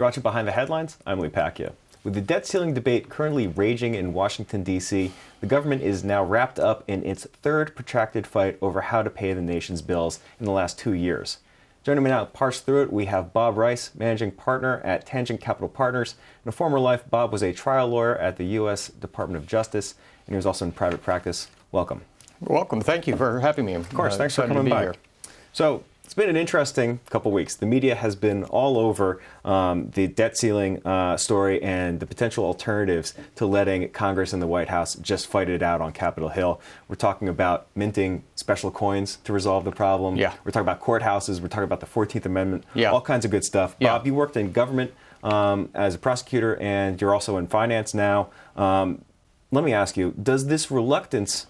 You're watching Behind the Headlines. I'm Pacchia. With the debt ceiling debate currently raging in Washington, D.C., the government is now wrapped up in its third protracted fight over how to pay the nation's bills in the last 2 years. Joining me now to parse through it, we have Bob Rice, managing partner at Tangent Capital Partners. In a former life, Bob was a trial lawyer at the U.S. Department of Justice, and he was also in private practice. Welcome. Welcome. Thank you for having me. Of course. Thanks for coming by. Here. So, it's been an interesting couple weeks. The media has been all over the debt ceiling story and the potential alternatives to letting Congress and the White House just fight it out on Capitol Hill. We're talking about minting special coins to resolve the problem. Yeah. We're talking about courthouses. We're talking about the 14th Amendment. Yeah. All kinds of good stuff. Yeah. Bob, you worked in government as a prosecutor, and you're also in finance now. Let me ask you, does this reluctance,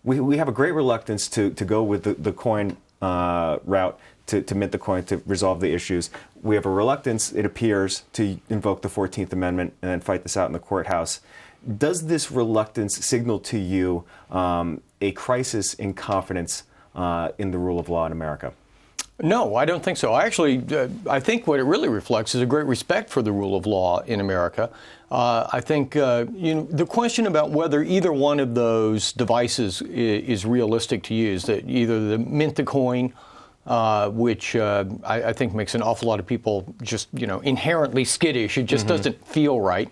we have a great reluctance to go with the coin route to mint the coin to resolve the issues. We have a reluctance, it appears, to invoke the 14th Amendment and then fight this out in the courthouse. Does this reluctance signal to you a crisis in confidence in the rule of law in America? No, I don't think so. I think what it really reflects is a great respect for the rule of law in America. I think the question about whether either one of those devices is realistic to use, that either the mint the coin, which I think makes an awful lot of people just inherently skittish. It just doesn't feel right.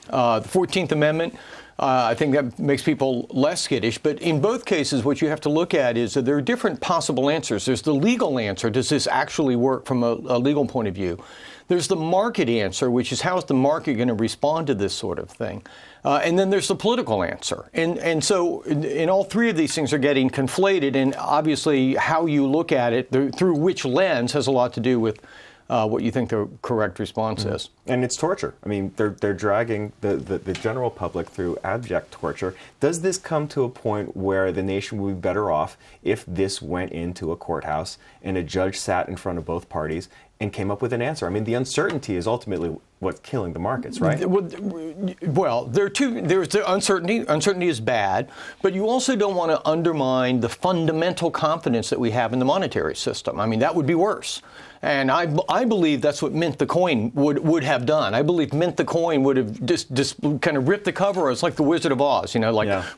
The 14th Amendment, I think that makes people less skittish. But in both cases, what you have to look at is that there are different possible answers. There's the legal answer. Does this actually work from a legal point of view? There's the market answer, which is how is the market going to respond to this sort of thing? And then there's the political answer. And so in all three of these things are getting conflated. And obviously how you look at it through which lens has a lot to do with what you think the correct response is. And it's torture. I mean, they're dragging the general public through abject torture. Does this come to a point where the nation would be better off if this went into a courthouse and a judge sat in front of both parties and came up with an answer? I mean, the uncertainty is ultimately what's killing the markets, right? Well, there's the uncertainty. Uncertainty is bad, but you also don't want to undermine the fundamental confidence that we have in the monetary system. I mean, that would be worse. And I believe that's what mint the coin would have done. I believe mint the coin would have just kind of ripped the cover. It's like the Wizard of Oz,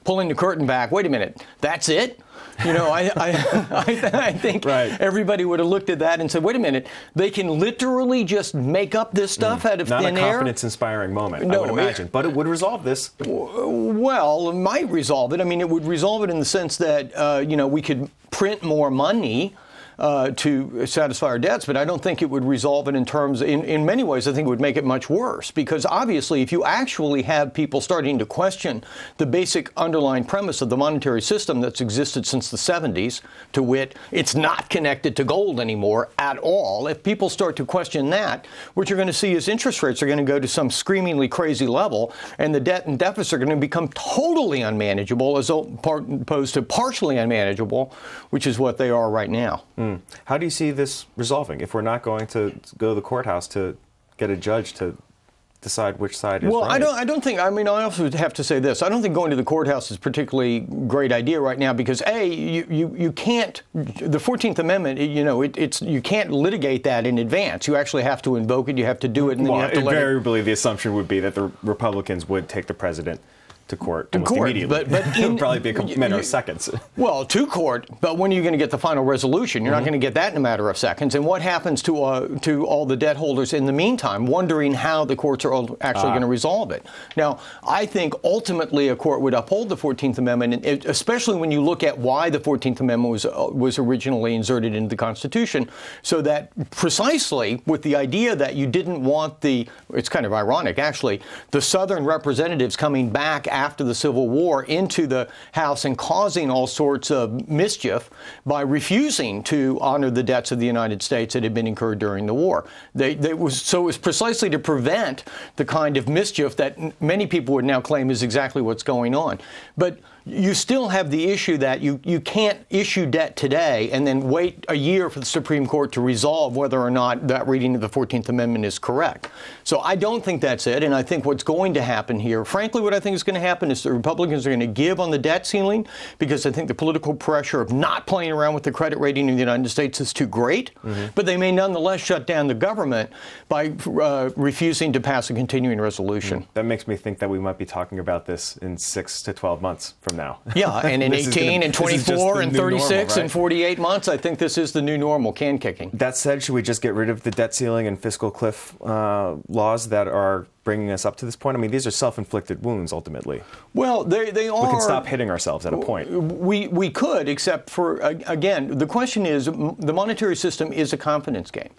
pulling the curtain back. Wait a minute, that's it? I think everybody would have looked at that and said, wait a minute, they can literally just make up this stuff out of thin air? Not a confidence-inspiring moment, I would imagine. But it would resolve this. Well, it might resolve it. I mean, it would resolve it in the sense that, we could print more money to satisfy our debts, but I don't think it would resolve it in many ways, I think it would make it much worse. Because obviously, if you actually have people starting to question the basic underlying premise of the monetary system that's existed since the 70s, to wit, it's not connected to gold anymore at all. If people start to question that, what you're going to see is interest rates are going to go to some screamingly crazy level, and the debt and deficit are going to become totally unmanageable as opposed to partially unmanageable, which is what they are right now. How do you see this resolving if we're not going to go to the courthouse to get a judge to decide which side is right? Well, I don't think, I also have to say this. I don't think going to the courthouse is a particularly great idea right now because, you can't, the 14th Amendment, you can't litigate that in advance. You actually have to invoke it, you have to do it, and then you have to let it. Invariably, the assumption would be that the Republicans would take the president to court immediately. But it would probably be a matter of seconds. Well, to court, but when are you going to get the final resolution? You're not going to get that in a matter of seconds. And what happens to all the debt holders in the meantime, wondering how the courts are actually going to resolve it? Now, I think ultimately a court would uphold the 14th Amendment, and especially when you look at why the 14th Amendment was originally inserted into the Constitution, so that precisely with the idea that you didn't want it's kind of ironic, actually, the Southern representatives coming back after the Civil War into the House and causing all sorts of mischief by refusing to honor the debts of the United States that had been incurred during the war. It was precisely to prevent the kind of mischief that many people would now claim is exactly what's going on. But you still have the issue that you can't issue debt today and then wait a year for the Supreme Court to resolve whether or not that reading of the 14th Amendment is correct. So I don't think that's it. And I think what's going to happen here, frankly, what I think is going to happen is the Republicans are going to give on the debt ceiling because I think the political pressure of not playing around with the credit rating in the United States is too great. But they may nonetheless shut down the government by refusing to pass a continuing resolution. That makes me think that we might be talking about this in 6 to 12 months from now. Yeah, and in 18 and 24 and 36 normal, right? and 48 months, I think this is the new normal, can kicking. That said, should we just get rid of the debt ceiling and fiscal cliff laws that are bringing us up to this point? I mean, these are self-inflicted wounds, ultimately. Well, they are. We can stop hitting ourselves at a point. We could, except for, again, the question is, the monetary system is a confidence game.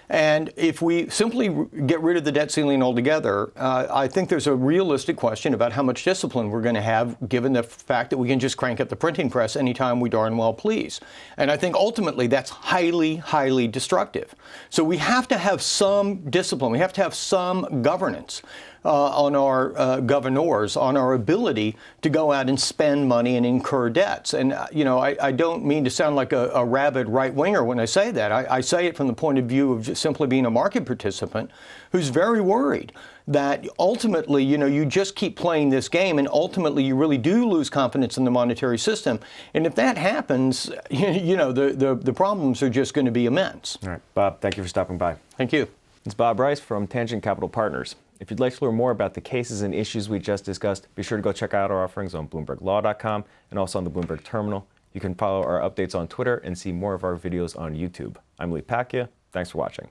And if we simply get rid of the debt ceiling altogether, I think there's a realistic question about how much discipline we're going to have, given the fact that we can just crank up the printing press anytime we darn well please. And I think ultimately that's highly, highly destructive. So we have to have some discipline. We have to have some governance on our governors, on our ability to go out and spend money and incur debts. And, you know, I don't mean to sound like a rabid right-winger when I say that. I say it from the point of view of just simply being a market participant who's very worried that ultimately, you know, you just keep playing this game and ultimately you really do lose confidence in the monetary system. And if that happens, you know, the problems are just going to be immense. All right. Bob, thank you for stopping by. Thank you. It's Bob Rice from Tangent Capital Partners. If you'd like to learn more about the cases and issues we just discussed, be sure to go check out our offerings on BloombergLaw.com and also on the Bloomberg Terminal. You can follow our updates on Twitter and see more of our videos on YouTube. I'm Pacchia. Thanks for watching.